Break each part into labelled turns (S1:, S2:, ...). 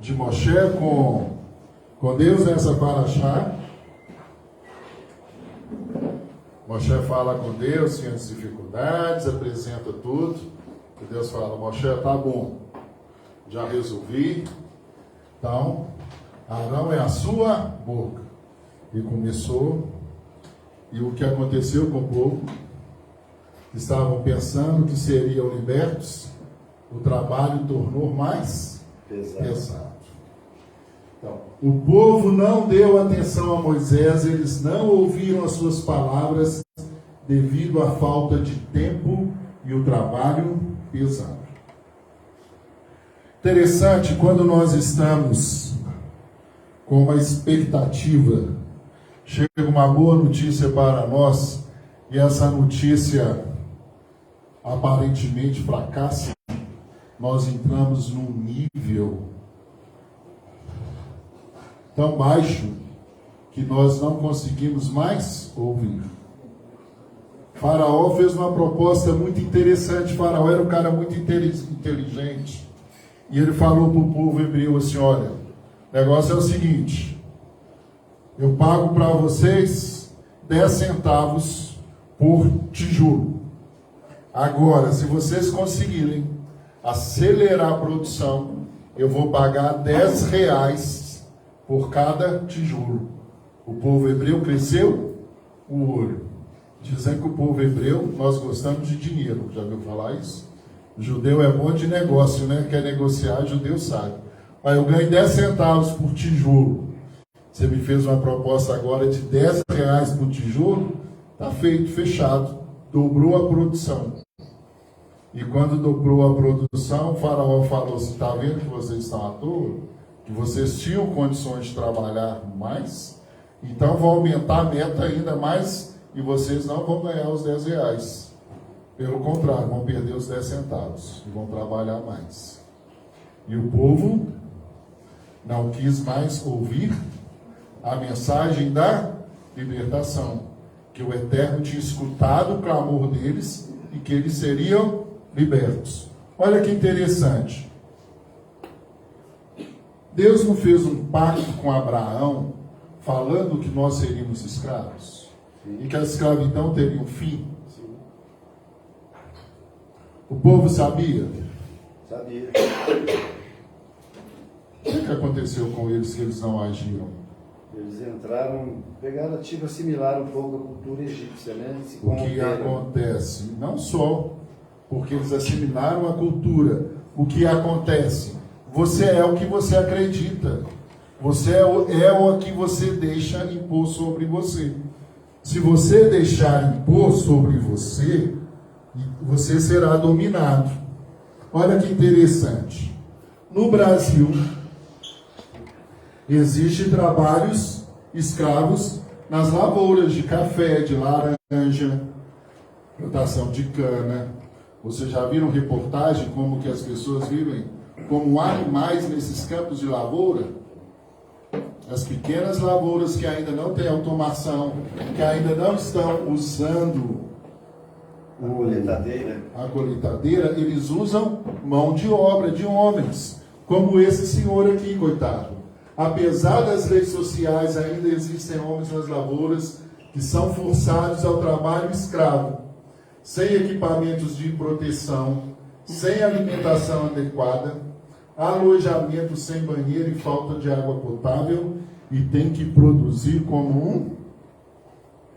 S1: de Moshe com Deus nessa paraxá. Moshe fala com Deus, tinha as dificuldades, apresenta tudo. E Deus fala: Moshe, tá bom, já resolvi. Então, Arão é a sua boca. E começou. E o que aconteceu com o povo? Estavam pensando que seriam libertos. O trabalho tornou mais pesado. Então, o povo não deu atenção a Moisés, eles não ouviram as suas palavras devido à falta de tempo e o trabalho pesado. Interessante, quando nós estamos com uma expectativa, chega uma boa notícia para nós e essa notícia aparentemente fracassa, nós entramos num nível tão baixo que nós não conseguimos mais ouvir. Faraó fez uma proposta muito interessante. Faraó era um cara muito inteligente. E ele falou para o povo hebreu assim: olha, o negócio é o seguinte, eu pago para vocês 10 centavos por tijolo. Agora, se vocês conseguirem acelerar a produção, eu vou pagar 10 reais por cada tijolo. O povo hebreu cresceu o olho. Dizem que o povo hebreu, nós gostamos de dinheiro. Já ouviu falar isso? O judeu é bom de negócio, né? Quer negociar, o judeu sabe. Mas eu ganho 10 centavos por tijolo. Você me fez uma proposta agora de 10 reais por tijolo, está feito, fechado. Dobrou a produção. E quando dobrou a produção, o faraó falou assim: está vendo que vocês estão à toa? Que vocês tinham condições de trabalhar mais? Então vou aumentar a meta ainda mais e vocês não vão ganhar os 10 reais. Pelo contrário, vão perder os 10 centavos e vão trabalhar mais. E o povo não quis mais ouvir a mensagem da libertação, que o Eterno tinha escutado o clamor deles e que eles seriam libertos. Olha que interessante. Deus não fez um pacto com Abraão falando que nós seríamos escravos? Sim. E que a escravidão teria um fim? Sim. O povo sabia?
S2: Sabia.
S1: O que aconteceu com eles que eles não agiram?
S2: Eles entraram, pegaram, assimilaram um pouco a cultura egípcia, né?
S1: O que acontece? Não só porque eles assimilaram a cultura. O que acontece? Você é o que você acredita. Você é o que você deixa impor sobre você. Se você deixar impor sobre você, você será dominado. Olha que interessante. No Brasil, existem trabalhos escravos nas lavouras de café, de laranja, plantação de cana. Vocês já viram reportagem como que as pessoas vivem como animais nesses campos de lavoura? As pequenas lavouras que ainda não têm automação, que ainda não estão usando a colheitadeira, eles usam mão de obra de homens, como esse senhor aqui, coitado. Apesar das leis sociais, ainda existem homens nas lavouras que são forçados ao trabalho escravo, sem equipamentos de proteção, sem alimentação adequada, alojamento sem banheiro e falta de água potável, e tem que produzir como um...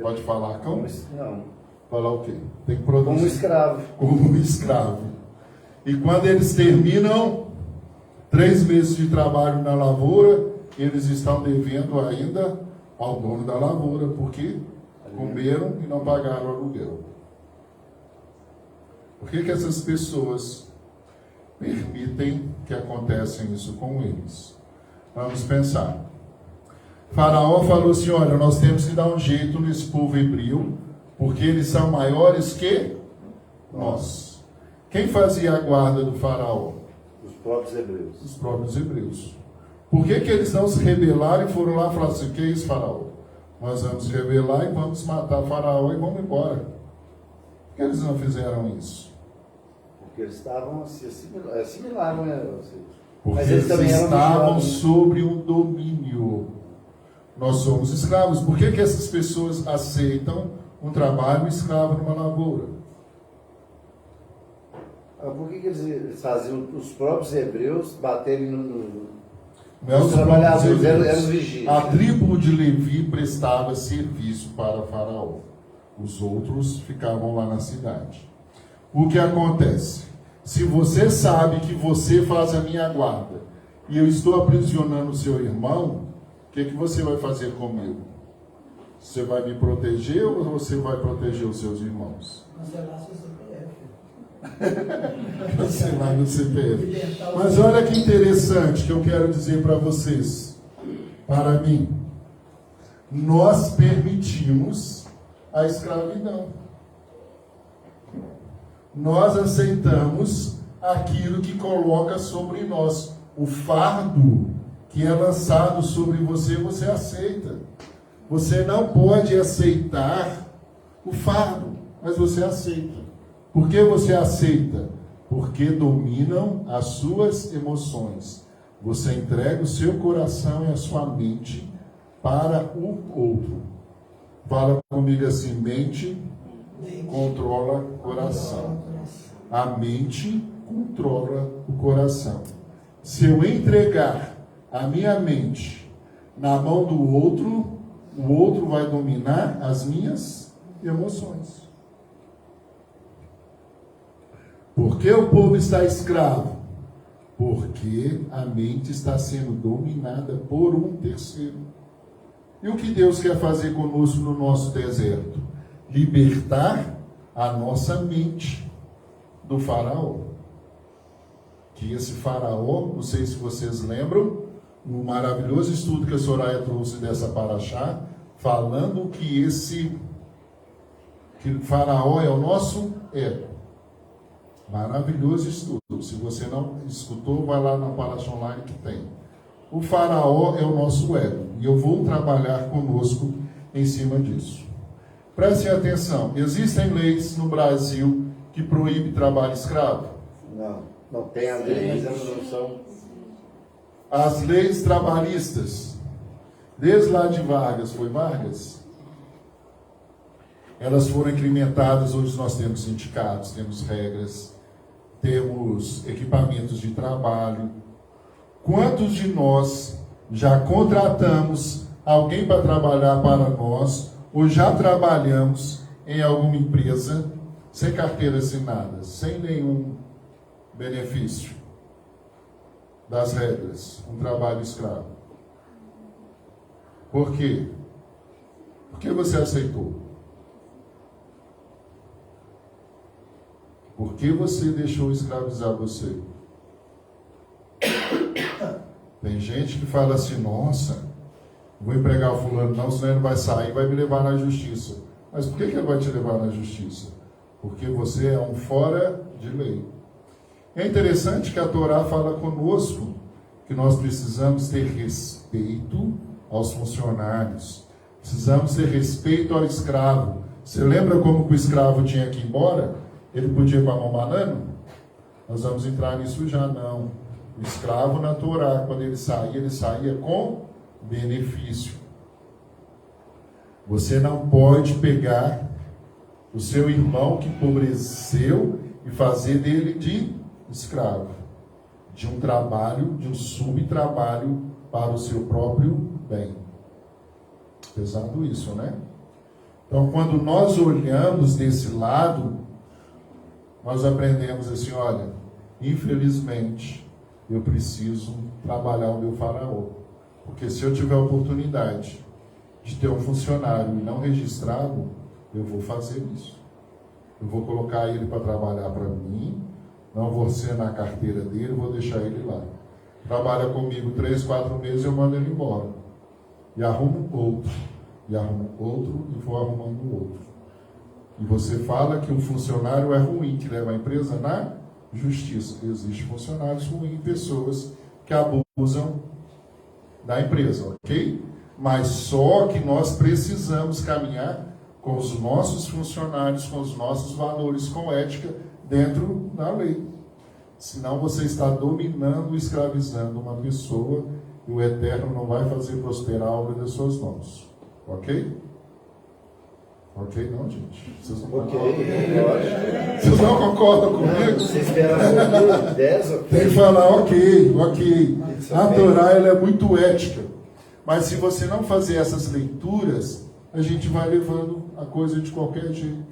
S1: Pode falar, cão?
S2: Não.
S1: Falar o quê? Tem que produzir...
S2: Como um escravo.
S1: Como um escravo. E quando eles terminam 3 meses de trabalho na lavoura, eles estão devendo ainda ao dono da lavoura, porque comeram e não pagaram o aluguel. Por que essas pessoas permitem que aconteça isso com eles? Vamos pensar. Faraó falou assim: olha, nós temos que dar um jeito nesse povo hebreu, porque eles são maiores que nós. Quem fazia a guarda do faraó?
S2: Os próprios hebreus.
S1: Os próprios hebreus. Por que eles não se rebelaram e foram lá e falaram assim: o que é isso, faraó? Nós vamos rebelar e vamos matar faraó e vamos embora. Por que eles não fizeram isso?
S2: Porque eles estavam assimilaram, né?
S1: Porque
S2: Mas eles também eram
S1: estavam
S2: vigiados, né?
S1: sobre um domínio. Nós somos escravos. Por que essas pessoas aceitam um trabalho escravo numa lavoura?
S2: Por que eles faziam os próprios hebreus baterem
S1: Não é
S2: os
S1: os
S2: trabalhadores?
S1: próprios
S2: Eram
S1: hebreus.
S2: os vigias.
S1: A tribo de Levi prestava serviço para Faraó. Os outros ficavam lá na cidade. O que acontece? Se você sabe que você faz a minha guarda e eu estou aprisionando o seu irmão, o que você vai fazer comigo? Você vai me proteger ou você vai proteger os seus irmãos?
S3: Cancelar seu CPF.
S1: Cancelar no CPF. Mas olha que interessante que eu quero dizer para vocês. Para mim, nós permitimos a escravidão. Nós aceitamos aquilo que coloca sobre nós. O fardo que é lançado sobre você, você aceita. Você não pode aceitar o fardo, mas você aceita. Por que você aceita? Porque dominam as suas emoções. Você entrega o seu coração e a sua mente para o outro. Fala comigo assim: mente controla o coração. A mente controla o coração. Se eu entregar a minha mente na mão do outro, o outro vai dominar as minhas emoções. Por que o povo está escravo? Porque a mente está sendo dominada por um terceiro. E o que Deus quer fazer conosco no nosso deserto? Libertar a nossa mente do faraó. Que esse faraó, não sei se vocês lembram, um maravilhoso estudo que a Soraya trouxe dessa paraxá, falando que faraó é o nosso ego. Maravilhoso estudo. Se você não escutou, vai lá na Paraxá Online que tem. O faraó é o nosso ego. E eu vou trabalhar conosco em cima disso. Prestem atenção. Existem leis no Brasil que proíbem trabalho escravo?
S2: Não tem a lei, mas elas não são.
S1: As leis trabalhistas, desde lá de Vargas, foi Vargas? Elas foram incrementadas. Hoje nós temos sindicatos, temos regras, temos equipamentos de trabalho. Quantos de nós já contratamos alguém para trabalhar para nós, ou já trabalhamos em alguma empresa sem carteira assinada, sem nenhum benefício das regras, um trabalho escravo? Por quê? Porque você aceitou. Por que você deixou escravizar você? Tem gente que fala assim: nossa, vou empregar o fulano, não, senão ele vai sair e vai me levar na justiça. Mas por que ele vai te levar na justiça? Porque você é um fora de lei. É interessante que a Torá fala conosco que nós precisamos ter respeito aos funcionários. Precisamos ter respeito ao escravo. Você lembra como que o escravo tinha que ir embora? Ele podia ir para mão banana? Nós vamos entrar nisso já, não. O escravo na Torá, quando ele saía com benefício. Você não pode pegar o seu irmão que empobreceu e fazer dele de escravo, de um trabalho, de um subtrabalho para o seu próprio bem. Pesado isso, né? Então, quando nós olhamos desse lado, nós aprendemos assim: olha, infelizmente, eu preciso trabalhar o meu faraó. Porque se eu tiver a oportunidade de ter um funcionário e não registrado, eu vou fazer isso. Eu vou colocar ele para trabalhar para mim, não vou ser na carteira dele, vou deixar ele lá. Trabalha comigo 3, 4 meses, eu mando ele embora. E arrumo outro. E arrumo outro e vou arrumando outro. E você fala que um funcionário é ruim, que leva a empresa na justiça. Existem funcionários ruins, pessoas que abusam da empresa, ok? Mas só que nós precisamos caminhar com os nossos funcionários, com os nossos valores, com ética, dentro da lei. Senão você está dominando, escravizando uma pessoa e o Eterno não vai fazer prosperar a obra das suas mãos. Ok? Ok não, gente? Vocês não
S2: Ok,
S1: concordam?
S2: lógico.
S1: Vocês não concordam
S2: Não,
S1: comigo?
S2: você espera 10 ou
S1: Tem que falar ok.
S2: Isso
S1: A
S2: é
S1: Torá ela é muito ética. Mas se você não fazer essas leituras, a gente vai levando a coisa de qualquer jeito.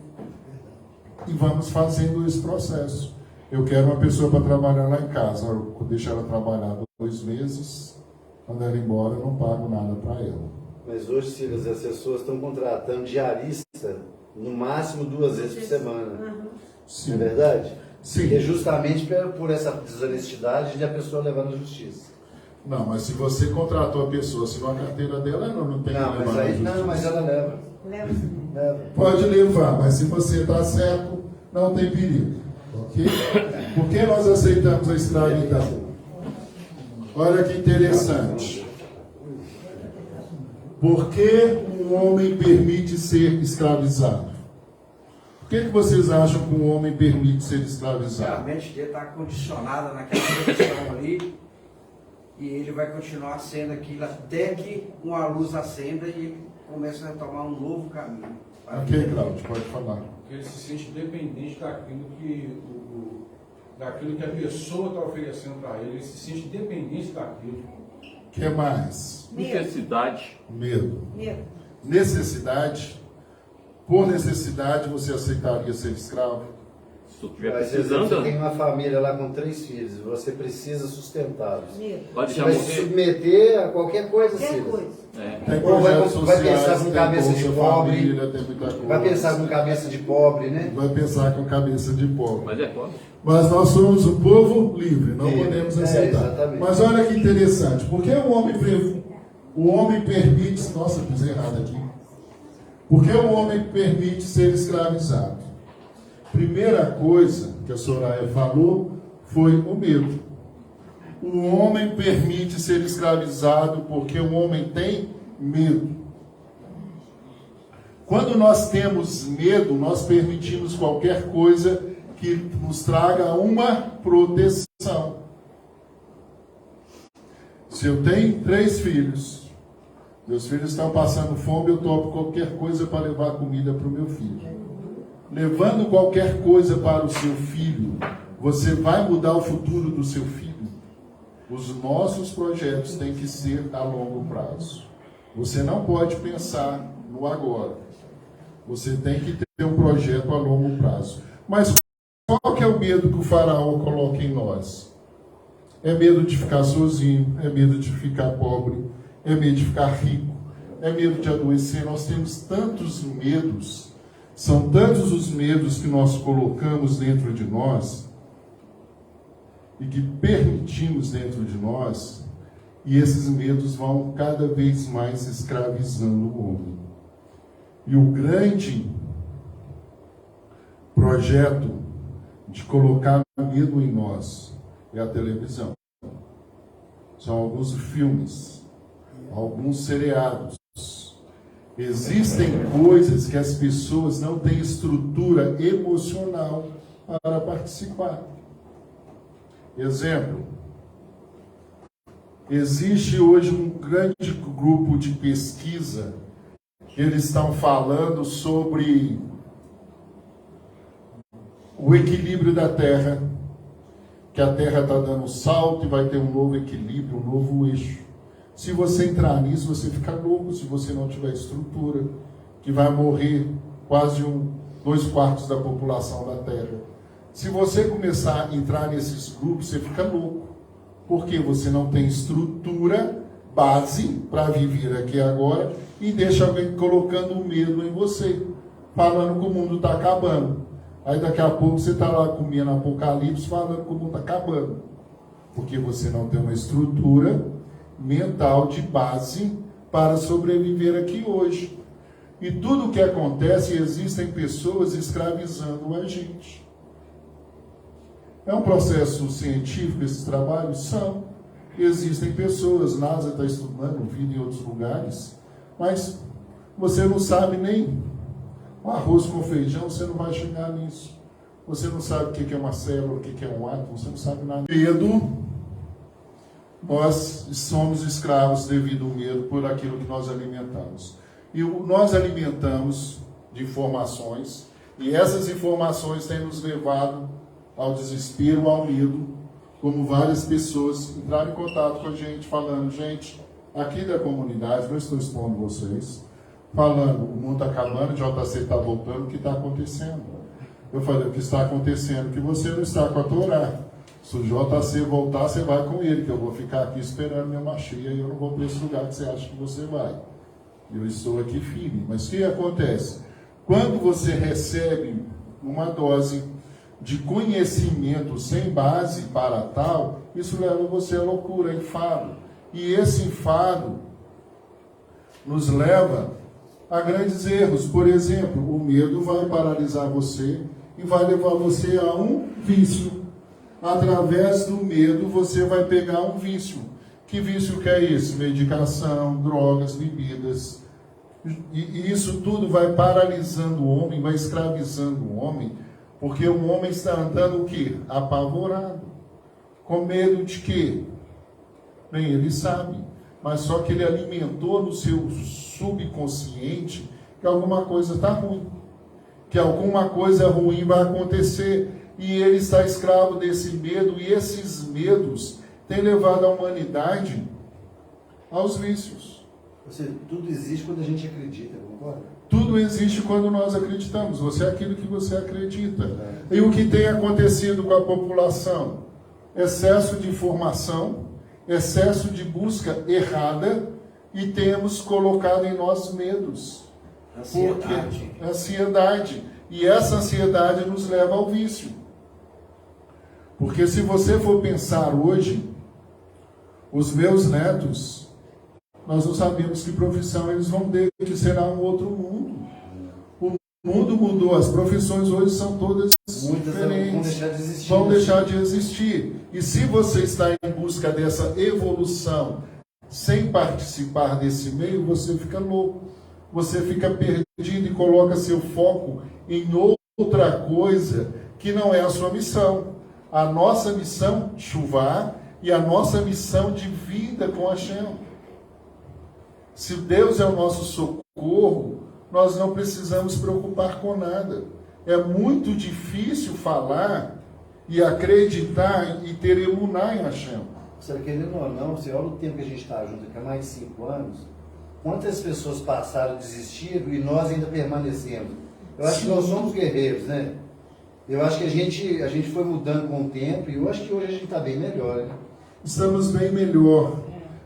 S1: E vamos fazendo esse processo. Eu quero uma pessoa para trabalhar lá em casa. Eu deixo ela trabalhar 2 meses. Quando ela ir embora, eu não pago nada para ela.
S2: Mas hoje, Silas, as pessoas estão contratando diarista no máximo 2 vezes por semana.
S1: Sim.
S2: Não é verdade?
S1: Sim.
S2: É justamente por essa desonestidade de a pessoa levar na justiça.
S1: Não, mas se você contratou a pessoa, se não a carteira dela, não tem
S2: Não,
S1: que
S2: mas
S1: levar na
S2: aí
S1: justiça.
S2: não, mas ela leva. Leva.
S1: Pode levar, mas se você está certo, não tem perigo. Ok? Por que nós aceitamos a escravidão? Olha que interessante. Por que um homem permite ser escravizado? Por que vocês acham que um homem permite ser
S3: A
S1: escravizado?
S3: mente dele está condicionada naquela posição ali e ele vai continuar sendo aquilo até que uma luz acenda e ele começa a tomar um novo caminho.
S1: Ok, Cláudio, pode falar.
S4: Porque ele se sente dependente daquilo que a pessoa está oferecendo para ele. Ele se sente dependente daquilo.
S1: O que mais?
S5: Necessidade.
S1: Medo. Necessidade. Por necessidade, você aceitaria ser escravo?
S5: Se tu estiver
S2: Às vezes você
S5: precisando,
S2: tem uma família lá com 3 filhos e você precisa sustentá-los.
S5: pode
S2: Você
S5: já
S2: vai se
S5: morrer.
S2: submeter a qualquer coisa,
S6: Qualquer
S2: Silas.
S6: coisa.
S5: É.
S1: Tem
S2: Ou vai
S1: projetos
S2: pensar
S1: sociais,
S2: com
S1: tem
S2: cabeça de
S1: Bolsa
S2: pobre,
S1: Família, tem muita coisa.
S2: Vai pensar com cabeça de pobre, né?
S1: Vai pensar com cabeça de pobre.
S5: Mas é pobre.
S1: Mas nós somos um povo livre, não
S2: Livre,
S1: podemos
S2: é,
S1: aceitar.
S2: exatamente.
S1: Mas olha que interessante, porque o homem permite. Nossa, fiz errado aqui. Porque o homem permite ser escravizado? Primeira coisa que a Soraya falou foi o medo. O homem permite ser escravizado porque o homem tem medo. Quando nós temos medo, nós permitimos qualquer coisa que nos traga uma proteção. Se eu tenho 3 filhos, meus filhos estão passando fome, eu topo qualquer coisa para levar comida para o meu filho. Levando qualquer coisa para o seu filho, você vai mudar o futuro do seu filho? Os nossos projetos têm que ser a longo prazo. Você não pode pensar no agora. Você tem que ter um projeto a longo prazo. Mas qual que é o medo que o faraó coloca em nós? É medo de ficar sozinho, é medo de ficar pobre, é medo de ficar rico, é medo de adoecer. Nós temos tantos medos, são tantos os medos que nós colocamos dentro de nós e que permitimos dentro de nós, e esses medos vão cada vez mais escravizando o homem. E o grande projeto de colocar medo em nós é a televisão. São alguns filmes, alguns seriados. Existem coisas que as pessoas não têm estrutura emocional para participar. Exemplo, existe hoje um grande grupo de pesquisa que eles estão falando sobre o equilíbrio da Terra, que a Terra está dando um salto e vai ter um novo equilíbrio, um novo eixo. Se você entrar nisso, você fica louco se você não tiver estrutura, que vai morrer quase 2/4 da população da Terra. Se você começar a entrar nesses grupos, você fica louco, porque você não tem estrutura, base para viver aqui agora, e deixa alguém colocando medo em você, falando que o mundo está acabando. Aí daqui a pouco você está lá comendo Apocalipse, falando que o mundo está acabando, porque você não tem uma estrutura mental de base para sobreviver aqui hoje. E tudo o que acontece, existem pessoas escravizando a gente. É um processo científico esses trabalhos? São. Existem pessoas, NASA está estudando, vida em outros lugares, mas você não sabe nem o arroz com feijão, você não vai chegar nisso. você não sabe o que é uma célula, o que é um átomo, você não sabe nada. Medo, nós somos escravos devido ao medo por aquilo que nós alimentamos. E nós alimentamos de informações, e essas informações têm nos levado ao desespero, ao medo, como várias pessoas entraram em contato com a gente, falando, gente, aqui da comunidade, não estou expondo vocês, falando, o mundo está acabando, o JC está voltando, o que está acontecendo? Eu falei, o que está acontecendo é que você não está com a Torá. Se o JC voltar, você vai com ele, que eu vou ficar aqui esperando minha machia e eu não vou para esse lugar que você acha que você vai. Eu estou aqui firme. Mas o que acontece? Quando você recebe uma dose de conhecimento sem base para tal, isso leva você à loucura, a enfado. E esse enfado nos leva a grandes erros. Por exemplo, o medo vai paralisar você e vai levar você a um vício. Através do medo, você vai pegar um vício. Que vício que é isso? Medicação, drogas, bebidas. E isso tudo vai paralisando o homem, vai escravizando o homem, porque o homem está andando o quê? Apavorado. Com medo de quê? Bem, ele sabe. Mas só que ele alimentou no seu subconsciente que alguma coisa está ruim. Que alguma coisa ruim vai acontecer. E ele está escravo desse medo, e esses medos têm levado a humanidade aos vícios.
S2: Ou seja, tudo existe quando a gente acredita, concorda?
S1: Tudo existe quando nós acreditamos. Você é aquilo que você acredita. E o que tem acontecido com a população? Excesso de informação, excesso de busca errada, e temos colocado em nós medos.
S3: Ansiedade.
S1: Porque ansiedade. E essa ansiedade nos leva ao vício. Porque se você for pensar hoje, os meus netos, nós não sabemos que profissão eles vão ter, que será um outro mundo. O mundo mudou, as profissões hoje são todas
S2: muitas
S1: diferentes.
S2: vão deixar de existir.
S1: Vão deixar de existir. E se você está em busca dessa evolução, sem participar desse meio, você fica louco. Você fica perdido e coloca seu foco em outra coisa que não é a sua missão. A nossa missão, chuvá, e a nossa missão de vida com Hashem. Se Deus é o nosso socorro, nós não precisamos preocupar com nada. É muito difícil falar e acreditar e ter emuná em Hashem.
S2: Você querendo ou não, você olha o tempo que a gente está junto, que é mais de 5 anos, quantas pessoas passaram, desistiram e nós ainda permanecemos. Eu acho que nós somos guerreiros, né? Eu acho que a gente foi mudando com o tempo, e eu acho que hoje a gente está bem melhor, né?
S1: Estamos bem melhor.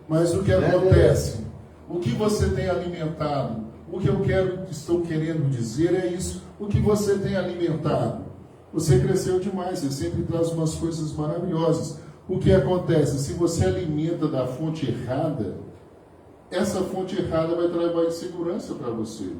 S1: Mas o que acontece? O que você tem alimentado? O que estou querendo dizer é isso. O que você tem alimentado? Você cresceu demais, você sempre traz umas coisas maravilhosas. O que acontece? Se você alimenta da fonte errada, essa fonte errada vai trazer insegurança para você.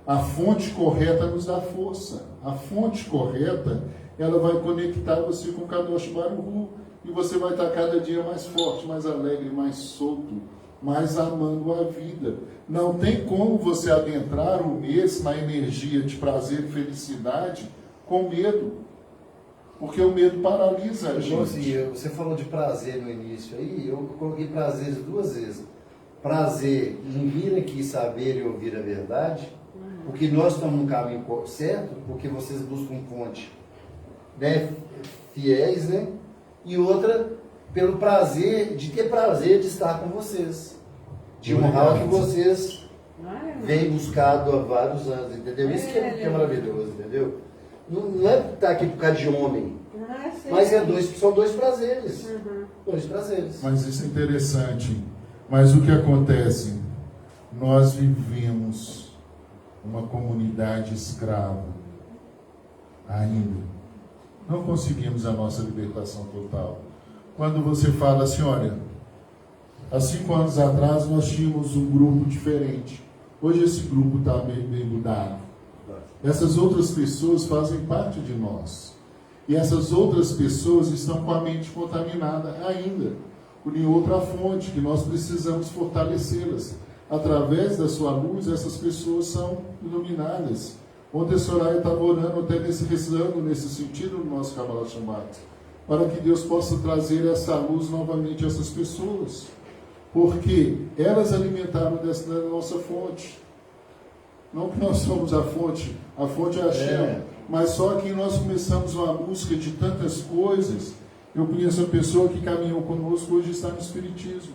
S1: A fonte correta nos dá força. A fonte correta, ela vai conectar você com o Kadosh Baruch Hu, e você vai estar cada dia mais forte, mais alegre, mais solto, mais amando a vida. Não tem como você adentrar o mês na energia de prazer e felicidade com medo. Porque o medo paralisa a gente.
S2: Então, assim, você falou de prazer no início aí, eu coloquei prazer 2 vezes. Prazer em vir aqui saber e ouvir a verdade, porque nós estamos no caminho certo, porque vocês buscam fonte, né, fiéis, né? E outra, pelo prazer, de ter prazer de estar com vocês. De honrar o que vocês vêm buscado há vários anos, entendeu? Isso que é maravilhoso, entendeu? Não é estar aqui por causa de homem, mas são 2 prazeres. 2 prazeres.
S1: Mas isso é interessante. Mas o que acontece? Nós vivemos uma comunidade escrava ainda. Não conseguimos a nossa libertação total. Quando você fala assim, olha, há 5 anos atrás nós tínhamos um grupo diferente. Hoje esse grupo está bem mudado. Essas outras pessoas fazem parte de nós. E essas outras pessoas estão com a mente contaminada ainda, por outra fonte, que nós precisamos fortalecê-las. Através da sua luz, essas pessoas são iluminadas. Ontem a Soraya estava orando até rezando nesse sentido no nosso Kabbalah Shabbat, para que Deus possa trazer essa luz novamente a essas pessoas, porque elas alimentaram da nossa fonte. Não que nós somos a fonte é a Hashem, mas só que nós começamos uma busca de tantas coisas. Eu conheço uma pessoa que caminhou conosco, hoje está no Espiritismo.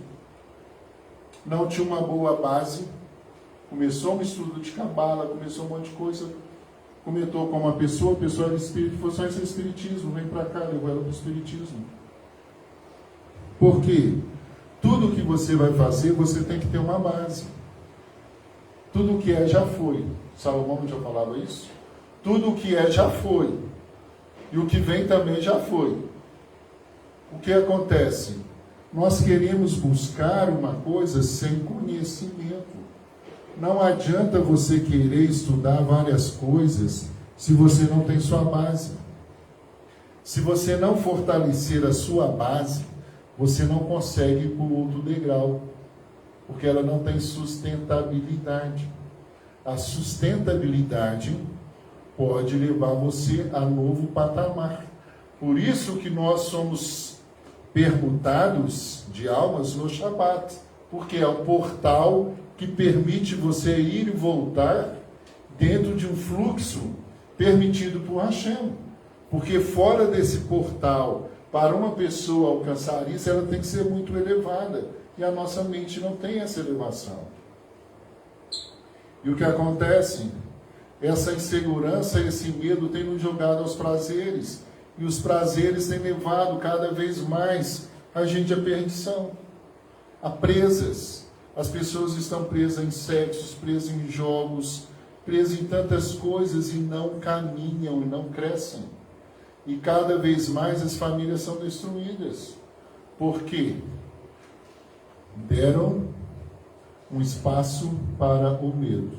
S1: Não tinha uma boa base, começou um estudo de Cabala, começou um monte de coisa, comentou com uma pessoa, a pessoa era espírito, falou assim, isso é Espiritismo, vem para cá, levou ela para o Espiritismo. Por quê? Tudo que você vai fazer, você tem que ter uma base. Tudo o que é, já foi. Salomão já falava isso? Tudo o que é, já foi. E o que vem também já foi. O que acontece? Nós queremos buscar uma coisa sem conhecimento. Não adianta você querer estudar várias coisas se você não tem sua base. Se você não fortalecer a sua base, você não consegue ir para o outro degrau, porque ela não tem sustentabilidade. A sustentabilidade pode levar você a novo patamar. Por isso que nós somos permutados de almas no Shabat, porque é o portal que permite você ir e voltar dentro de um fluxo permitido por Hashem. Porque fora desse portal, para uma pessoa alcançar isso, ela tem que ser muito elevada. E a nossa mente não tem essa elevação. E o que acontece? Essa insegurança, esse medo tem nos jogado aos prazeres. E os prazeres têm levado cada vez mais a gente à perdição, a presas. As pessoas estão presas em sexos, presas em jogos, presas em tantas coisas e não caminham e não crescem. E cada vez mais as famílias são destruídas. Por quê? Deram um espaço para o medo.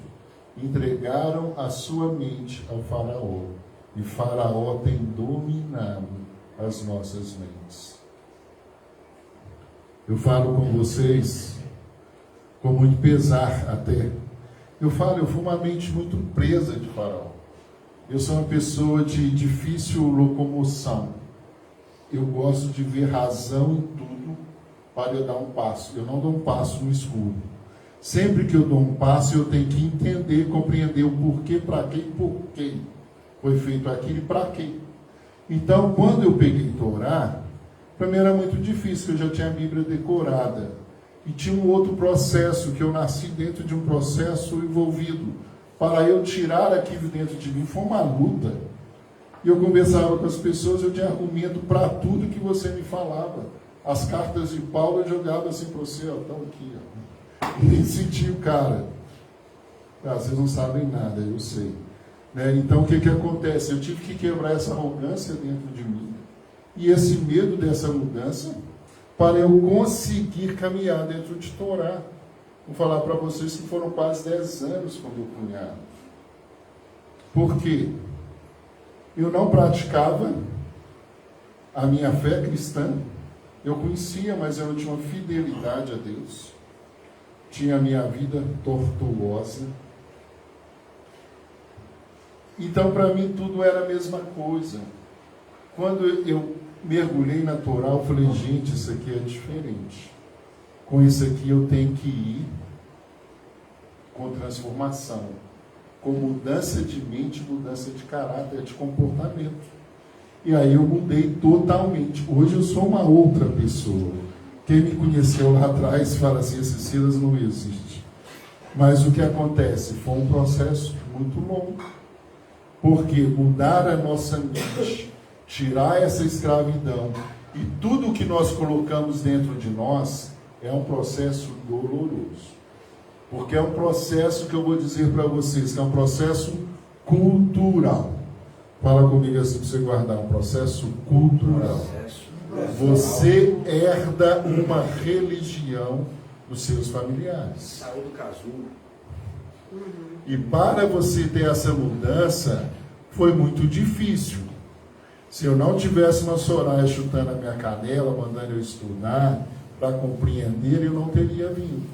S1: Entregaram a sua mente ao faraó. E faraó tem dominado as nossas mentes. Eu falo com vocês com muito pesar até. Eu fui uma mente muito presa de faraó. Eu sou uma pessoa de difícil locomoção. Eu gosto de ver razão em tudo para eu dar um passo. Eu não dou um passo no escuro. Sempre que eu dou um passo, eu tenho que entender, compreender o porquê, para quê e por quê foi feito aquilo e para quê. Então, quando eu peguei Torá, para mim era muito difícil, eu já tinha a Bíblia decorada. E tinha um outro processo, que eu nasci dentro de um processo envolvido. Para eu tirar aquilo dentro de mim, foi uma luta. E eu conversava com as pessoas, eu tinha argumento para tudo que você me falava. As cartas de Paulo eu jogava assim para você, ó, estão aqui, ó. E nem sentia o cara. Vocês não sabem nada, eu sei. Né? Então, o que acontece? Eu tive que quebrar essa arrogância dentro de mim. E esse medo dessa mudança, para eu conseguir caminhar dentro de Torá. Vou falar para vocês que foram quase 10 anos com meu cunhado. Por quê? Eu não praticava a minha fé cristã. Eu conhecia, mas eu não tinha uma fidelidade a Deus. Tinha a minha vida tortuosa. Então, para mim, tudo era a mesma coisa. Quando eu mergulhei na Torá, eu falei, gente, isso aqui é diferente. Com isso aqui eu tenho que ir com transformação, com mudança de mente, mudança de caráter, de comportamento. E aí eu mudei totalmente. Hoje eu sou uma outra pessoa. Quem me conheceu lá atrás fala assim, esse Silas não existe. Mas o que acontece? Foi um processo muito longo. Porque mudar a nossa mente, tirar essa escravidão e tudo que nós colocamos dentro de nós é um processo doloroso. Porque é um processo que eu vou dizer para vocês, que é um processo cultural. Fala comigo assim para você guardar, um processo cultural. Você herda uma religião dos seus familiares.
S3: Saiu do casulo.
S1: E para você ter essa mudança, foi muito difícil. Se eu não tivesse uma Soraya chutando a minha canela, mandando eu estudar, para compreender, eu não teria vindo.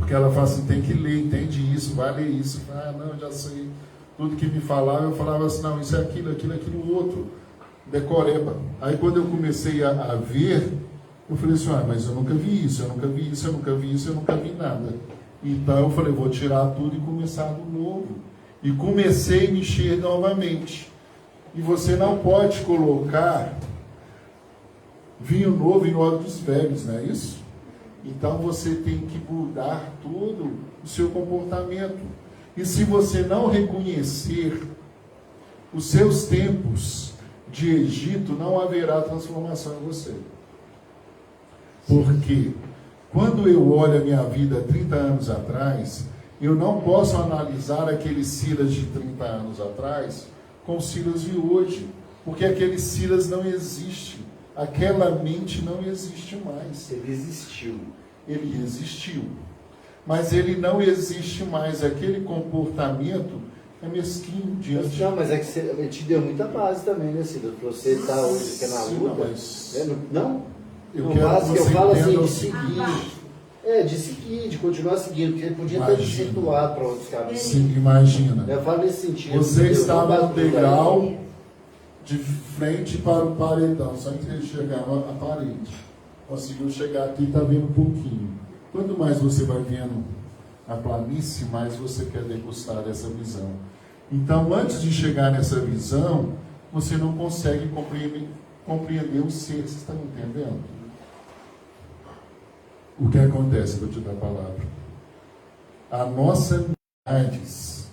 S1: Porque ela fala assim, tem que ler, entende isso, vai ler isso. Ah, não, já sei. Tudo que me falava, eu falava assim, não, isso é aquilo, aquilo outro. Decoreba. Aí quando eu comecei a ver, eu falei assim, mas eu nunca vi isso, eu nunca vi isso, eu nunca vi isso, eu nunca vi nada. Então eu falei, vou tirar tudo e começar do novo. E comecei a mexer novamente. E você não pode colocar vinho novo em odres velhos, não é isso? Então você tem que mudar todo o seu comportamento. E se você não reconhecer os seus tempos de Egito, não haverá transformação em você. Porque quando eu olho a minha vida 30 anos atrás, eu não posso analisar aqueles Silas de 30 anos atrás com os Silas de hoje. Porque aquele Silas não existe. Aquela mente não existe mais.
S2: Ele existiu.
S1: Ele existiu. Mas ele não existe mais. Aquele comportamento é mesquinho diante.
S2: Não, mas é que ele te deu muita base também, né, Silas? Você está hoje aqui na
S1: Sim,
S2: luta.
S1: mas
S2: Não?
S1: eu
S2: Não
S1: quero
S2: faz,
S1: que
S2: eu
S1: você
S2: falo assim,
S1: entenda o
S2: de
S1: seguinte.
S2: seguir. De seguir, de continuar seguindo, porque ele podia ter
S1: Imagina.
S2: situado para outros caminhos.
S1: Sim, imagina.
S2: Eu falo nesse sentido.
S1: Você
S2: entendeu?
S1: estava
S2: Não
S1: no
S2: bate
S1: degrau de frente para o paredão, só que ele chegava à parede. Conseguiu chegar aqui e está vendo um pouquinho. Quanto mais você vai vendo a planície, mais você quer degustar dessa visão. Então, antes de chegar nessa visão, você não consegue compreender o ser. Vocês estão entendendo? O que acontece? Vou te dar a palavra. A nossa habilidades,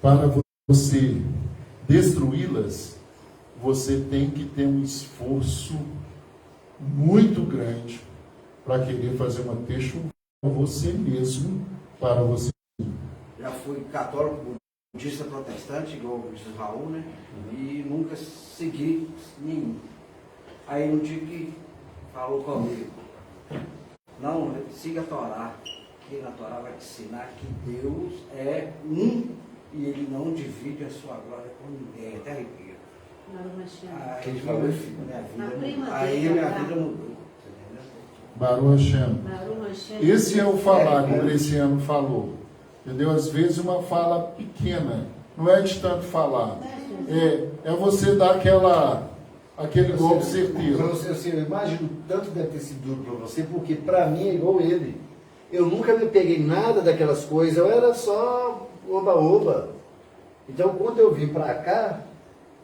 S1: para você destruí-las, você tem que ter um esforço muito grande para querer fazer uma textura com você mesmo, para você.
S3: Já fui católico, budista, protestante, igual diz o Raul, né? E nunca segui nenhum. Aí um dia que falou comigo, não, siga a Torá, que na Torá vai te ensinar que Deus é um e Ele não divide a sua glória com ninguém, até arrepia. Aí
S2: Quem falou isso?
S3: minha
S6: A
S3: vida
S6: prima
S3: mudou. Aí
S6: dele,
S3: minha
S6: tá?
S3: vida mudou.
S1: Baruch Hashem.
S6: Baruch Hashem.
S1: Esse é o falar que o Greciano falou. Entendeu? Às vezes uma fala pequena, não é de tanto falar. É você dar aquele golpe certeiro.
S2: Eu imagino tanto deve ter sido duro para você, porque para mim é igual ele. Eu nunca me peguei nada daquelas coisas, eu era só oba-oba. Então quando eu vim para cá,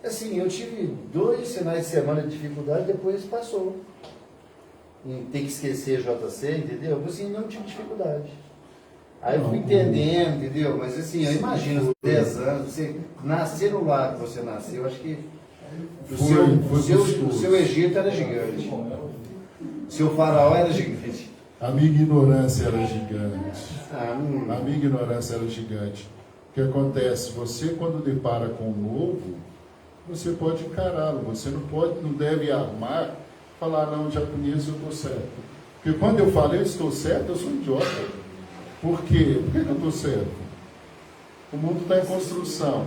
S2: assim, eu tive 2 finais de semana de dificuldade, depois passou. Tem que esquecer JC, entendeu? Assim, não tive dificuldade. Aí eu fui entendendo, entendeu? Mas assim, eu imagino, 10 anos, você nascer no lar que você nasceu, eu acho que o seu Egito era gigante. O seu faraó era gigante.
S1: A minha ignorância era gigante.
S2: Não.
S1: A minha ignorância era gigante. O que acontece? Você, quando depara com o novo, você pode encará-lo. Você não deve armar, falar, não, já conheço, eu estou certo. Porque quando eu falei, eu estou certo, eu sou idiota. Por quê? Por que eu estou certo? O mundo está em construção.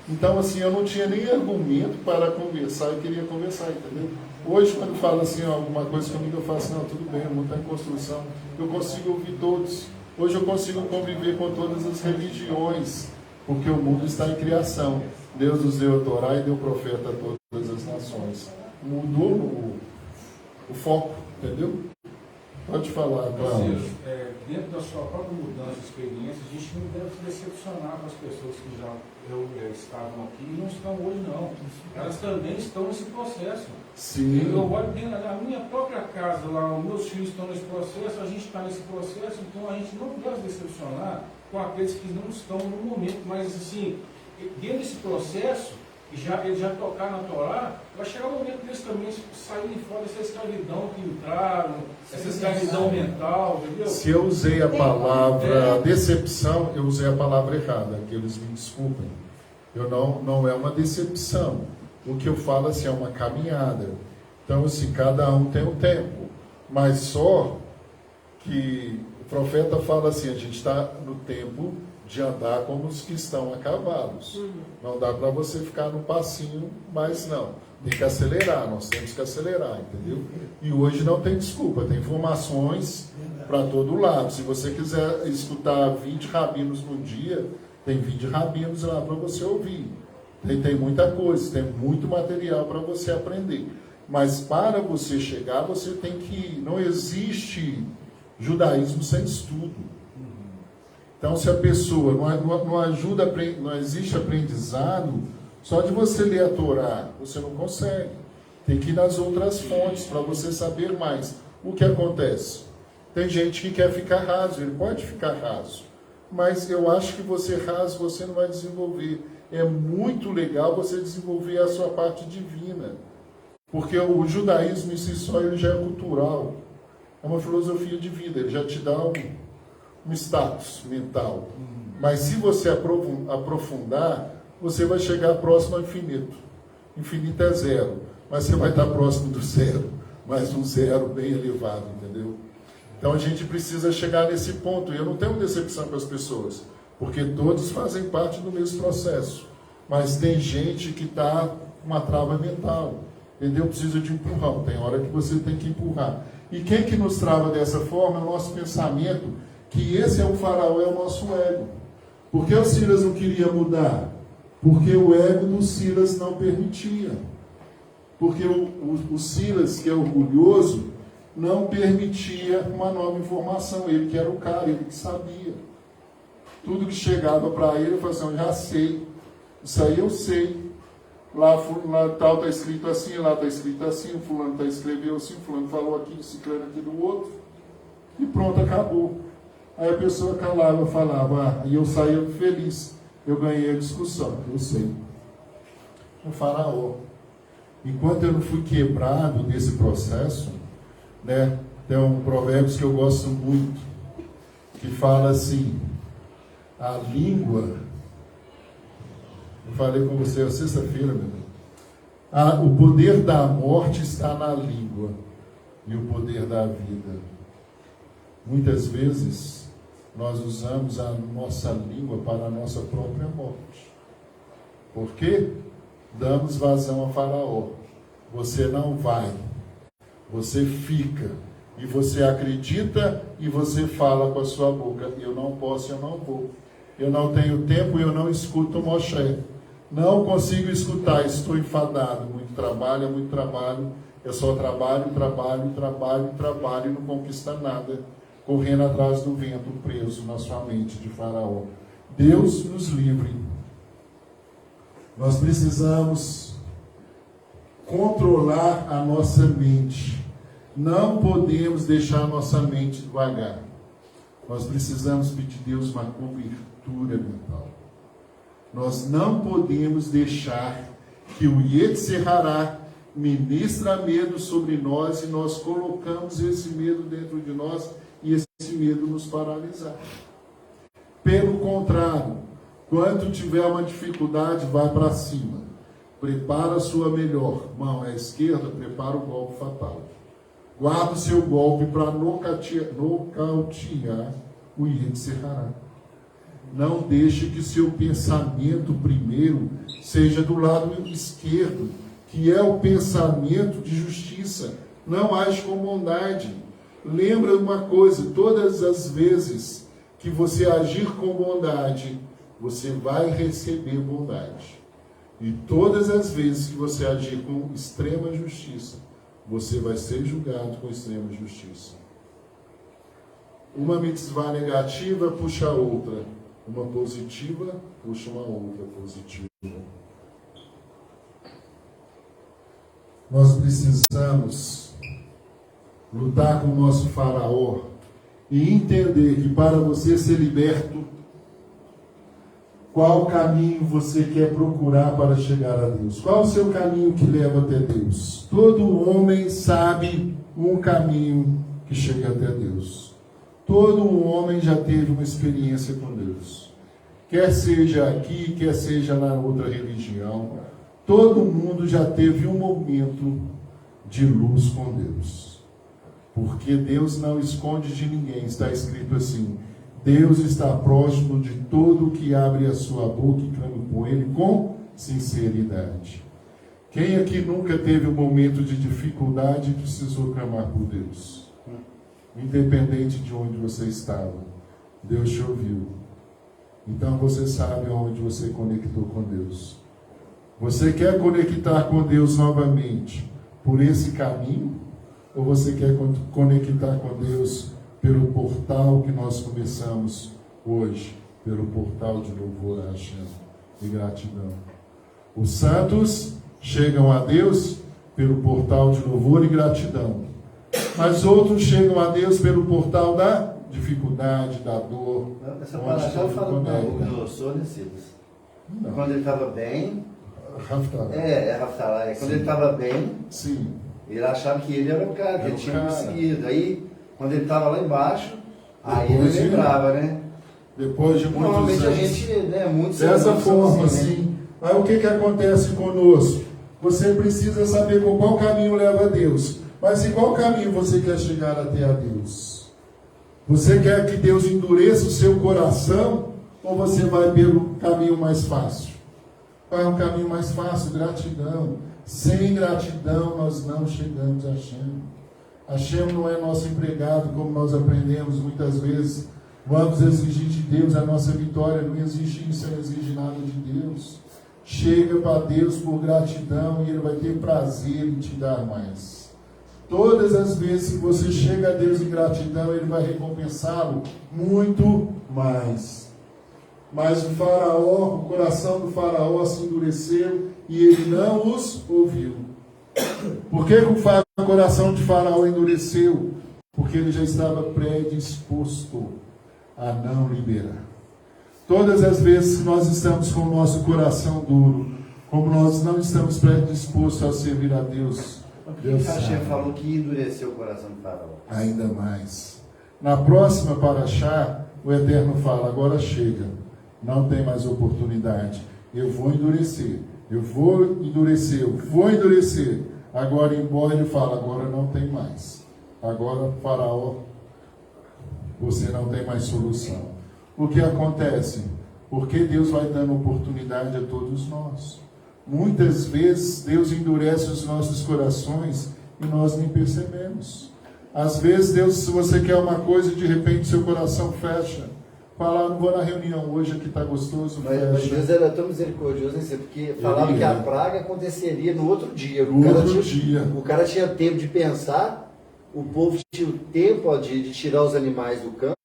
S1: Então, assim, eu não tinha nem argumento para conversar, eu queria conversar, entendeu? Hoje, quando fala assim, alguma coisa comigo, eu falo assim, não, tudo bem, o mundo está em construção. Eu consigo ouvir todos. Hoje eu consigo conviver com todas as religiões, porque o mundo está em criação. Deus nos deu a Torá e deu profeta a todas as nações. Mudou o foco, entendeu? Pode falar, Cláudio.
S4: Dentro da sua própria mudança de experiência, a gente não deve se decepcionar com as pessoas que já estavam aqui e não estão hoje, não. Elas também estão nesse processo.
S1: Sim.
S4: Eu olho dentro da minha própria casa, lá, os meus filhos estão nesse processo, a gente está nesse processo, então a gente não deve decepcionar com aqueles que não estão no momento, mas assim, dentro desse processo, eles já tocaram na Torá, vai chegar o momento deles também saírem fora dessa escravidão que entraram, essa escravidão mental, entendeu?
S1: Se eu usei a palavra decepção, eu usei a palavra errada, que eles me desculpem. Não é uma decepção. O que eu falo assim, é uma caminhada. Então, assim, cada um tem um tempo. Mas só que o profeta fala assim, a gente está no tempo de andar como os que estão a cavalos. Não dá para você ficar no passinho, mas não. Tem que acelerar, nós temos que acelerar, entendeu? E hoje não tem desculpa, tem informações para todo lado. Se você quiser escutar 20 rabinos num dia, tem 20 rabinos lá para você ouvir. Tem muita coisa, tem muito material para você aprender. Mas para você chegar, você tem que... Não existe judaísmo sem estudo. Então, se a pessoa não existe aprendizado, só de você ler a Torá, você não consegue. Tem que ir nas outras fontes para você saber mais. O que acontece? Tem gente que quer ficar raso, ele pode ficar raso. Mas eu acho que você raso, você não vai desenvolver. É muito legal você desenvolver a sua parte divina. Porque o judaísmo em si só ele já é cultural. É uma filosofia de vida, ele já te dá um status mental. Mas se você aprofundar, você vai chegar próximo ao infinito. Infinito é zero, mas você vai estar próximo do zero, mas um zero bem elevado, entendeu? Então a gente precisa chegar nesse ponto. E eu não tenho decepção com as pessoas, porque todos fazem parte do mesmo processo. Mas tem gente que está com uma trava mental, entendeu? Precisa de empurrão, tem hora que você tem que empurrar. E quem que nos trava dessa forma é o nosso pensamento, que esse é o faraó, é o nosso ego. Por que o Silas não queria mudar? Porque o ego do Silas não permitia. Porque o Silas, que é orgulhoso, não permitia uma nova informação. Ele que era o cara, ele que sabia. Tudo que chegava para ele, ele falava assim, eu já sei. Isso aí eu sei. Lá tal está escrito assim, lá está escrito assim, o fulano escreveu assim, o fulano falou aqui, o ciclano aqui do outro. E pronto, acabou. Aí a pessoa calava, falava, e eu saía feliz. Eu ganhei a discussão, eu sei. O faraó. Enquanto eu não fui quebrado nesse processo, né, tem um provérbio que eu gosto muito, que fala assim, a língua, eu falei com você sexta-feira, meu irmão, o poder da morte está na língua e o poder da vida. Muitas vezes nós usamos a nossa língua para a nossa própria morte. Por quê? Damos vazão a Faraó. Você não vai, você fica, e você acredita e você fala com a sua boca, eu não posso, eu não vou. Eu não tenho tempo, eu não escuto Moshe. Não consigo escutar, estou enfadado. Muito trabalho, é só trabalho e não conquista nada, correndo atrás do vento, preso na sua mente de Faraó. Deus nos livre. Nós precisamos controlar a nossa mente. Não podemos deixar a nossa mente devagar. Nós precisamos pedir a Deus uma cobertura mental. Nós não podemos deixar que o Yetzer Hará ministra medo sobre nós e nós colocamos esse medo dentro de nós e esse medo nos paralisar. Pelo contrário, quando tiver uma dificuldade, vai para cima. Prepara a sua melhor mão à esquerda, prepara o golpe fatal. Guarda o seu golpe para nocautear o Yetzer Hará. Não deixe que seu pensamento primeiro seja do lado esquerdo, que é o pensamento de justiça. Não age com bondade. Lembra uma coisa, todas as vezes que você agir com bondade, você vai receber bondade. E todas as vezes que você agir com extrema justiça, você vai ser julgado com extrema justiça. Uma mitzvah negativa puxa a outra. Uma positiva puxa uma outra positiva. Nós precisamos lutar com o nosso faraó e entender que para você ser liberto, qual caminho você quer procurar para chegar a Deus? Qual o seu caminho que leva até Deus? Todo homem sabe um caminho que chega até Deus. Todo homem já teve uma experiência com Deus. Quer seja aqui, quer seja na outra religião, todo mundo já teve um momento de luz com Deus. Porque Deus não esconde de ninguém, está escrito assim, Deus está próximo de todo que abre a sua boca e clama por Ele com sinceridade. Quem aqui nunca teve um momento de dificuldade e precisou clamar por Deus? independente de onde você estava, Deus te ouviu. Então você sabe onde você conectou com Deus. Você quer conectar com Deus novamente por esse caminho? Ou você quer conectar com Deus pelo portal que nós começamos hoje? Pelo portal de louvor a Hashem e gratidão. Os santos chegam a Deus pelo portal de louvor e gratidão. Mas outros chegam a Deus pelo portal da dificuldade, da dor.
S2: Essa
S1: onde
S2: palavra
S1: tudo
S2: fala
S1: conecta.
S2: do Sônia Silas.
S1: Não.
S2: Quando ele estava bem,
S1: Raftará.
S2: Raftará. Quando
S1: Sim.
S2: ele estava bem,
S1: Sim.
S2: ele achava que ele era o cara, que
S1: Era
S2: ele
S1: o
S2: tinha
S1: cara.
S2: conseguido. Aí, quando ele estava lá embaixo, aí
S1: Depois
S2: ele lembrava, né?
S1: Depois de muitos
S2: Normalmente a
S1: anos.
S2: gente, né, muitos
S1: Dessa
S2: anos
S1: forma,
S2: assim, né?
S1: assim. Aí o que acontece conosco? Você precisa saber com qual caminho leva a Deus. Mas em qual caminho você quer chegar até a Deus? Você quer que Deus endureça o seu coração? Ou você vai pelo caminho mais fácil? Qual é o caminho mais fácil? Gratidão. Sem gratidão nós não chegamos a Hashem. Hashem não é nosso empregado, como nós aprendemos muitas vezes. Vamos exigir de Deus a nossa vitória. Não exige isso, não exige nada de Deus. Chega para Deus por gratidão e Ele vai ter prazer em te dar mais. Todas as vezes que você chega a Deus em gratidão, Ele vai recompensá-lo muito mais. Mas o faraó, o coração do faraó se endureceu e ele não os ouviu. Por que o coração de faraó endureceu? Porque ele já estava predisposto a não liberar. Todas as vezes que nós estamos com o nosso coração duro, como nós não estamos predispostos a servir a Deus,
S2: Por que
S1: Deus
S2: Hashem
S1: sabe.
S2: falou que endureceu o coração do faraó?
S1: Ainda mais. Na próxima paraxá, o Eterno fala, agora chega, não tem mais oportunidade, eu vou endurecer, eu vou endurecer. Agora, embora ele fala, agora não tem mais. Agora, faraó, você não tem mais solução. O que acontece? Porque Deus vai dando oportunidade a todos nós. Muitas vezes Deus endurece os nossos corações e nós nem percebemos. Às vezes Deus, se você quer uma coisa, de repente seu coração fecha. Fala, não vou na reunião hoje, aqui está gostoso,
S2: Mas
S1: fecha.
S2: Deus era tão misericordioso, assim, porque falava
S1: Ele
S2: que a
S1: é.
S2: praga aconteceria no outro dia.
S1: No outro dia.
S2: O cara tinha tempo de pensar, o povo tinha o tempo ó, de tirar os animais do campo,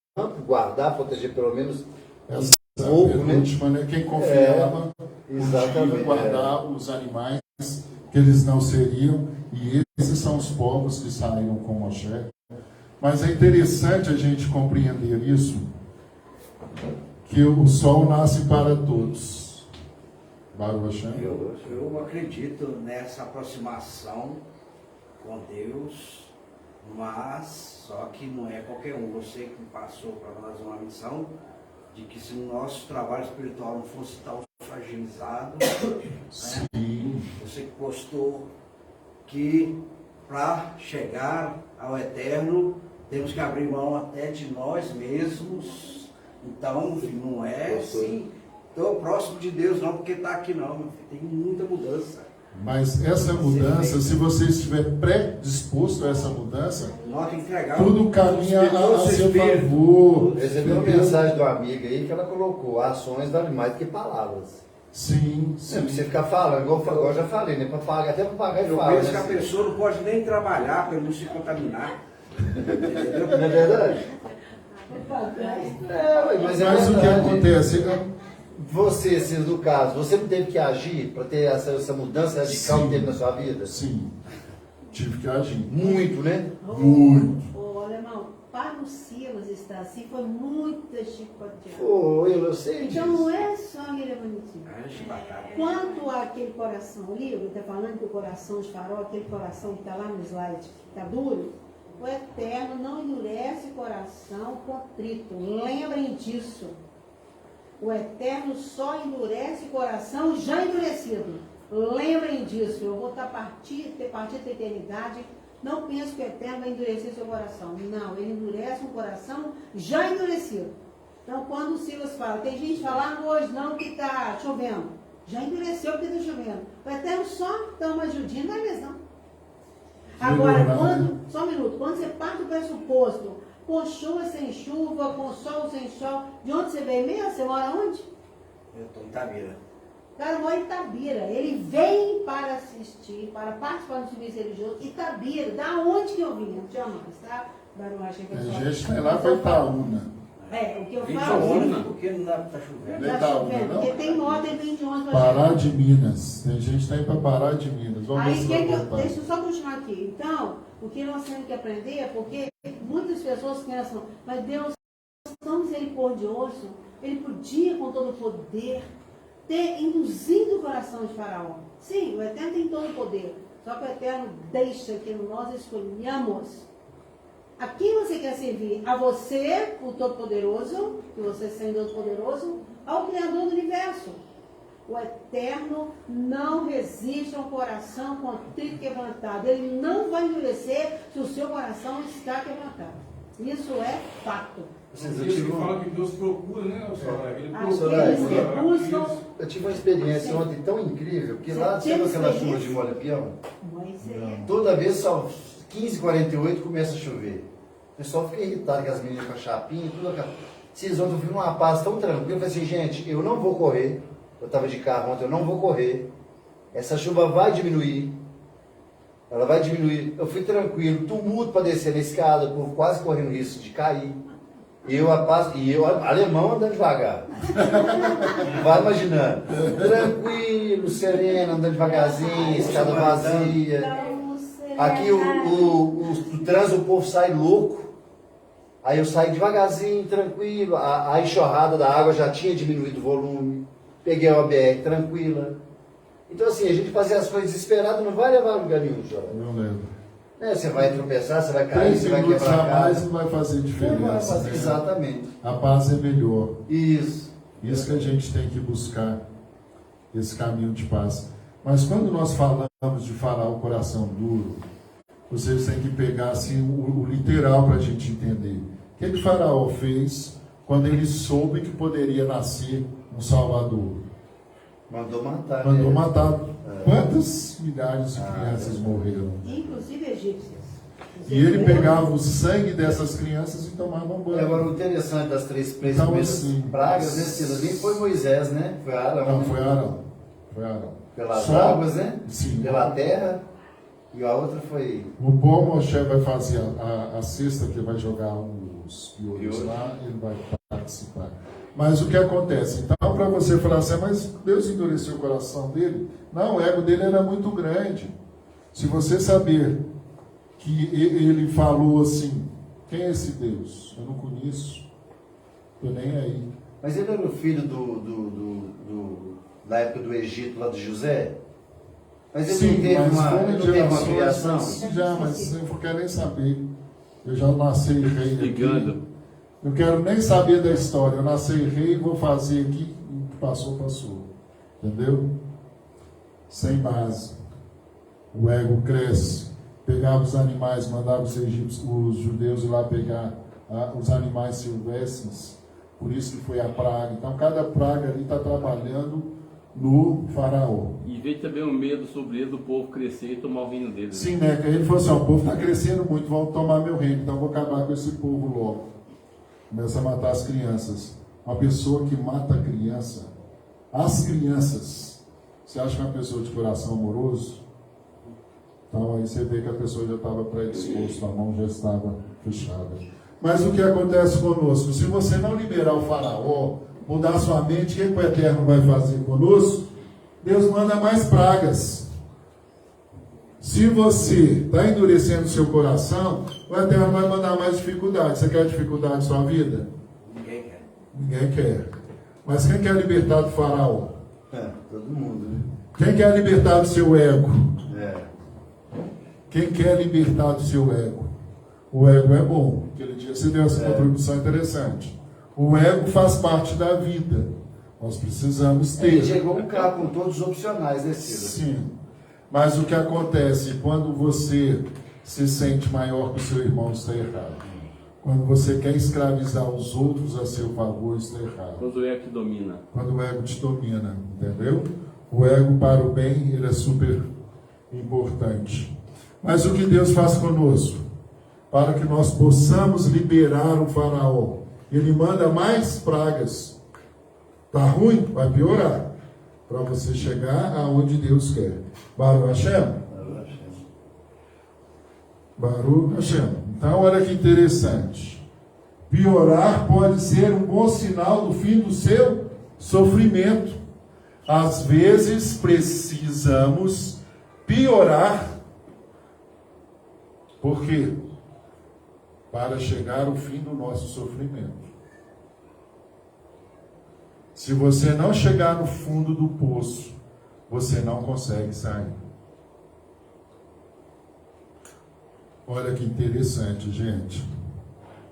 S2: guardar, proteger pelo menos
S1: Essa
S2: pouco, né?
S1: última, né? Quem confiava,
S2: exatamente,
S1: podia guardar os animais que eles não seriam, e esses são os povos que saíram com Moshe. Mas é interessante a gente compreender isso, que o sol nasce para todos. Baruch Hashem.
S3: Eu acredito nessa aproximação com Deus, mas só que não é qualquer um. Você que passou para nós uma missão de que se o nosso trabalho espiritual não fosse tão fragilizado,
S1: Sim.
S3: né? Você que postou que para chegar ao eterno temos que abrir mão até de nós mesmos. Então, filho, não é assim, estou próximo de Deus não, porque está aqui não, meu filho, tem muita mudança.
S1: Mas essa mudança, se você estiver predisposto a essa mudança,
S3: Nós temos que entregar
S1: tudo caminha a seu
S3: espírito.
S1: favor.
S2: Recebeu uma
S1: Entendeu?
S2: mensagem do amigo aí que ela colocou ações valem mais do que palavras.
S1: Sim,
S2: Não
S1: sim.
S2: precisa ficar falando, igual eu já falei, né? Pra pagar, até para pagar e
S3: Eu
S2: falar.
S3: penso que a
S2: Né?
S3: pessoa não pode nem trabalhar para não se contaminar. Entendeu?
S2: Não é verdade? Mas é
S1: Mas o que
S2: verdade.
S1: acontece?
S2: Você, assim, no caso, você não teve que agir para ter essa mudança radical
S1: Sim.
S2: que teve na sua vida?
S1: Sim, tive que agir.
S2: Muito, né?
S1: Muito.
S6: Ô, alemão, para o Silas estar assim foi muita chicoteada.
S2: Foi, eu sei disso.
S6: Então não é só ele é bonitinho.
S3: Ah, chibatada.
S6: Quanto àquele coração, o livro está falando que o coração de Faraó, aquele coração que está lá no slide, que está duro, o Eterno não endurece o coração contrito. Lembrem disso. O Eterno só endurece o coração já endurecido. Lembrem disso. Eu vou estar partindo da eternidade. Não pense que o Eterno vai endurecer seu coração. Não, ele endurece um coração já endurecido. Então, quando o Silas fala, tem gente falando hoje não que está chovendo. Já endureceu porque está chovendo. O Eterno só dá uma ajudinha, não é mesmo? Agora,
S1: Melhorar, né?
S6: só um minuto, quando você parte do pressuposto, com chuva sem chuva, com sol sem sol, de onde você veio mesmo? Você mora onde?
S3: Eu estou em Itabira.
S6: O cara mora em Itabira. Ele vem para assistir, para participar do serviço religioso. Itabira, da onde que eu vim? Não tinha mais, tá? Barulho, achei que eu só-
S1: A gente vai lá para Itaúna.
S6: É, o que eu
S3: Vim de
S6: falo.
S3: ônibus porque não dá para chovendo.
S6: Tá
S1: Itaúna,
S6: chovendo,
S1: não?
S6: porque tem moto e vem de ônibus pra
S1: Pará
S6: chegar.
S1: de Minas. Tem gente que tá indo para Pará de Minas. Vamos ver
S6: Aí,
S1: se vai
S6: deixa
S1: voltar.
S6: eu só continuar aqui. Então, o que nós temos que aprender é porque muitas pessoas pensam, mas Deus é tão misericordioso, ele podia, com todo o poder, ter induzido o coração de Faraó. Sim, o Eterno tem todo o poder. Só que o Eterno deixa que nós escolhamos. A quem você quer servir? A você, o Todo-Poderoso, que você sendo Todo-Poderoso, ao Criador do Universo. O Eterno não resiste a um coração contrito e quebrantado. Ele não vai endurecer se o seu coração está quebrantado. Isso é fato.
S2: Vocês,
S4: Deus que fala que Deus procura, né, Soraya? Ele
S6: Aqueles
S4: procura.
S6: que buscam,
S2: eu tive uma experiência ontem tão incrível, que lá
S6: Você
S2: teve
S6: teve
S2: aquela chuva
S6: experiência?
S2: de molha-peão.
S6: Moisés.
S2: Toda vez, só 15h48 começa a chover. O pessoal fica irritado com as meninas com a chapinha e tudo. Esses ontem eu fui numa paz tão tranquila. Eu falei assim, gente, eu não vou correr. Eu estava de carro ontem, eu não vou correr. Essa chuva vai diminuir. Ela vai diminuir. Eu fui tranquilo, tumulto para descer na escada, o povo quase correndo risco de cair. Eu, alemão andando devagar. Vai imaginando. Tranquilo, sereno, andando devagarzinho, escada vazia.
S6: Então, será-
S2: Aqui o trânsito, o povo sai louco. Aí eu saí devagarzinho, tranquilo. A enxurrada da água já tinha diminuído o volume. Peguei uma BR tranquila. Então assim, a gente fazer as coisas desesperadas não vai levar a lugar nenhum, Jorge.
S1: Não lembro.
S2: Né? Você vai tropeçar, você vai cair,
S1: 3
S2: você vai
S1: minutos
S2: quebrar
S1: a
S2: a
S1: mais
S2: casa.
S1: não vai fazer
S2: Não vai
S1: diferença.
S2: fazer
S1: né?
S2: exatamente.
S1: A paz é melhor.
S2: Isso.
S1: Isso que a gente tem que buscar, esse caminho de paz. Mas quando nós falamos de Faraó, coração duro, vocês têm que pegar assim, o literal para a gente entender. O que Faraó fez quando ele soube que poderia nascer um Salvador?
S2: Mandou matar.
S1: Mandou
S2: né?
S1: matar. Quantas milhares de crianças morreram?
S6: Inclusive egípcias.
S1: E ele pegava o sangue dessas crianças e tomava
S2: E agora
S1: banho.
S2: o interessante das três
S1: Então,
S2: primeiras
S1: assim,
S2: pragas, né? Nem foi Moisés, né? Foi Arão.
S1: Não,
S2: né?
S1: foi Arão. Foi Arão.
S2: Pelas
S1: Só-
S2: águas, né?
S1: Sim.
S2: Pela terra. E a outra foi.
S1: O bom Moshe vai fazer a cesta que vai jogar os piolhos
S2: Piolhos.
S1: lá, ele vai participar. Mas o que acontece? Então, para você falar assim, mas Deus endureceu o coração dele? Não, o ego dele era muito grande. Se você saber que ele falou assim, quem é esse Deus? Eu não conheço, estou nem aí.
S2: Mas ele era o filho da época do Egito, lá de José? Mas ele não teve
S1: foram
S2: ele não teve uma
S1: gerações,
S2: criação?
S1: mas já, mas eu não quero nem saber. Eu já nasci rei aqui.
S5: Ligando.
S1: Não quero nem saber da história. Eu nasci rei e vou fazer aqui. O que passou, passou. Entendeu? Sem base. O ego cresce. Pegava os animais, mandava os egípcios, os judeus ir lá pegar os animais silvestres. Por isso que foi a praga. Então, cada praga ali está trabalhando no faraó.
S5: E veio também o medo sobre ele do povo crescer e tomar o reino dele.
S1: Sim, né? Que ele falou assim, ó, o povo está crescendo muito, vão tomar meu reino, então eu vou acabar com esse povo logo. Começa a matar as crianças. Uma pessoa que mata a criança, as crianças, você acha que é uma pessoa de coração amoroso? Então aí você vê que a pessoa já estava predisposta, a mão já estava fechada. Mas o que acontece conosco? Se você não liberar o faraó, mudar sua mente, o que o Eterno vai fazer conosco? Deus manda mais pragas. Se você está endurecendo seu coração, o Eterno vai mandar mais dificuldades. Você quer dificuldade na sua vida?
S3: Ninguém quer.
S1: Ninguém quer. Mas quem quer libertar do faraó?
S2: Todo mundo, né?
S1: Quem quer libertar do seu ego?
S2: É.
S1: Quem quer libertar do seu ego? O ego é bom. Aquele dia você deu essa contribuição interessante. O ego faz parte da vida. Nós precisamos ter.
S2: Ele chegou um carro com todos os opcionais, né, Ciro?
S1: Sim. Mas o que acontece quando você se sente maior que o seu irmão, está errado. Quando você quer escravizar os outros a seu favor, está errado.
S5: Quando o ego te domina.
S1: Quando o ego te domina, entendeu? O ego para o bem, ele é super importante. Mas o que Deus faz conosco? Para que nós possamos liberar o faraó. Ele manda mais pragas. Está ruim? Vai piorar. Para você chegar aonde Deus quer. Baruch Hashem? Baruch Hashem. Então, olha que interessante. Piorar pode ser um bom sinal do fim do seu sofrimento. Às vezes precisamos piorar. Por quê? Para chegar ao fim do nosso sofrimento. Se você não chegar no fundo do poço, você não consegue sair. Olha que interessante, gente.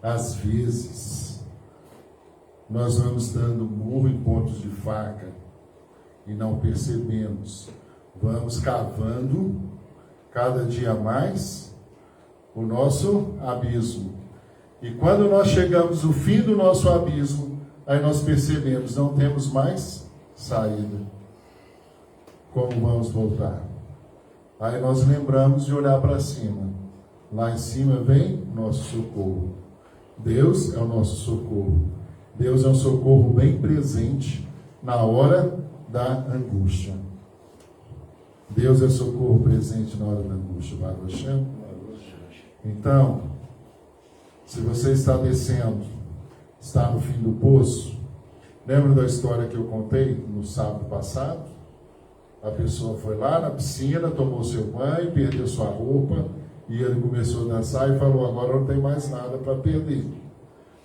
S1: Às vezes, nós vamos dando murro em pontos de faca e não percebemos. Vamos cavando cada dia mais o nosso abismo. E quando nós chegamos ao fim do nosso abismo, aí nós percebemos, não temos mais saída. Como vamos voltar? Aí nós lembramos de olhar para cima. Lá em cima vem nosso socorro. Deus é o nosso socorro. Deus é um socorro bem presente na hora da angústia. Deus é socorro presente na hora da angústia. Baruch Hashem. Então, se você está descendo, está no fim do poço, lembra da história que eu contei no sábado passado? A pessoa foi lá na piscina, tomou seu banho, perdeu sua roupa, e ele começou a dançar e falou, agora não tem mais nada para perder.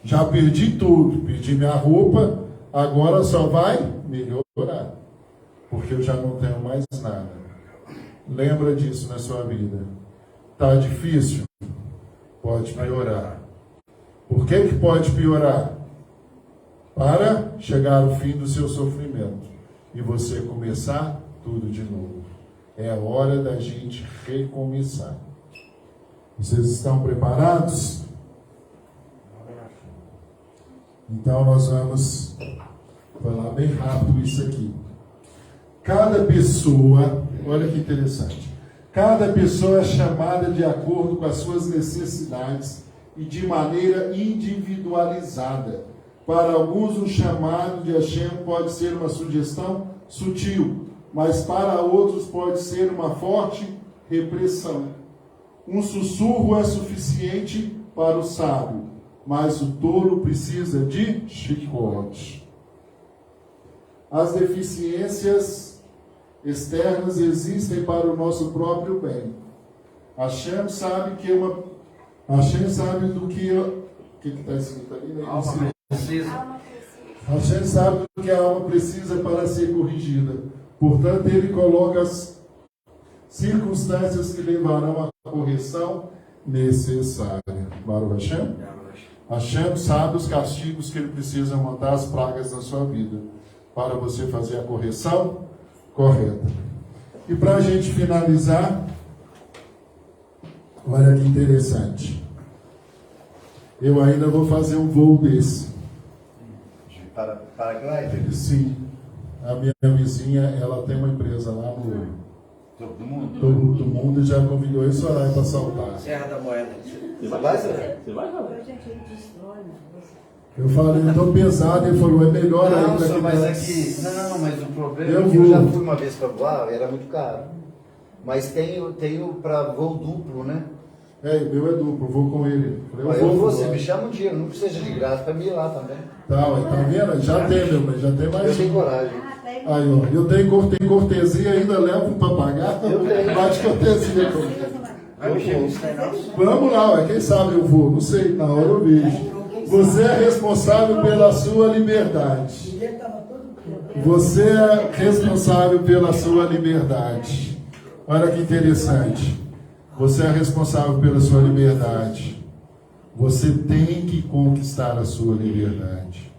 S1: Já perdi tudo, perdi minha roupa, agora só vai melhorar, porque eu já não tenho mais nada. Lembra disso na sua vida. Está difícil? Pode piorar. Por que pode piorar? Para chegar ao fim do seu sofrimento e você começar tudo de novo. É a hora da gente recomeçar. Vocês estão preparados? Então nós vamos falar bem rápido isso aqui. Cada pessoa, olha que interessante, cada pessoa é chamada de acordo com as suas necessidades e de maneira individualizada. Para alguns o chamado de Hashem pode ser uma sugestão sutil, mas para outros pode ser uma forte repressão. Um sussurro é suficiente para o sábio, mas o tolo precisa de chicote. As deficiências externas existem para o nosso próprio bem. Hashem sabe que Hashem sabe do que está escrito ali, né?
S3: Alma precisa.
S1: Hashem sabe do que a alma precisa para ser corrigida. Portanto, ele coloca as circunstâncias que levarão à correção necessária. Baruch Hashem? Hashem sabe os castigos que ele precisa mandar, as pragas na sua vida, para você fazer a correção correta. E para a gente finalizar, olha que interessante. Eu ainda vou fazer um voo desse.
S2: Para paraglider?
S1: Sim. A minha vizinha, ela tem uma empresa lá no
S2: Todo mundo?
S1: Todo mundo e já convidou eu e Soraya para saltar.
S3: Serra da Moeda.
S5: Você
S2: Vai,
S5: vai,
S2: Zé?
S5: você vai,
S6: A gente destrói, né?
S1: Eu falei, eu tô pesado, ele falou, é melhor
S2: Não,
S1: ainda
S2: só,
S1: que
S2: mas
S1: nós.
S2: aqui. Não, mas o problema
S1: Eu
S2: é que eu
S1: vou.
S2: já fui uma vez para voar, era muito caro. Mas tem o para voo duplo, né?
S1: É, o meu é duplo, vou com ele. Falei,
S2: Eu vou, você
S1: voar.
S2: me chama um dia, não precisa de graça para mim ir lá também.
S1: Tá vendo? Já tem, meu, mas já tem mais
S2: Eu tenho
S1: um.
S2: coragem.
S1: Aí, ó, eu tenho cortesia, ainda levo para pagar.
S2: Eu tenho.
S1: Bate cortesia comigo.
S3: Vai mexer nisso daí não?
S1: Vamos lá, ué, quem sabe eu vou, não sei, na hora eu vejo. Você é responsável pela sua liberdade. Você é responsável pela sua liberdade. Olha que interessante. Você é responsável pela sua liberdade. Você tem que conquistar a sua liberdade.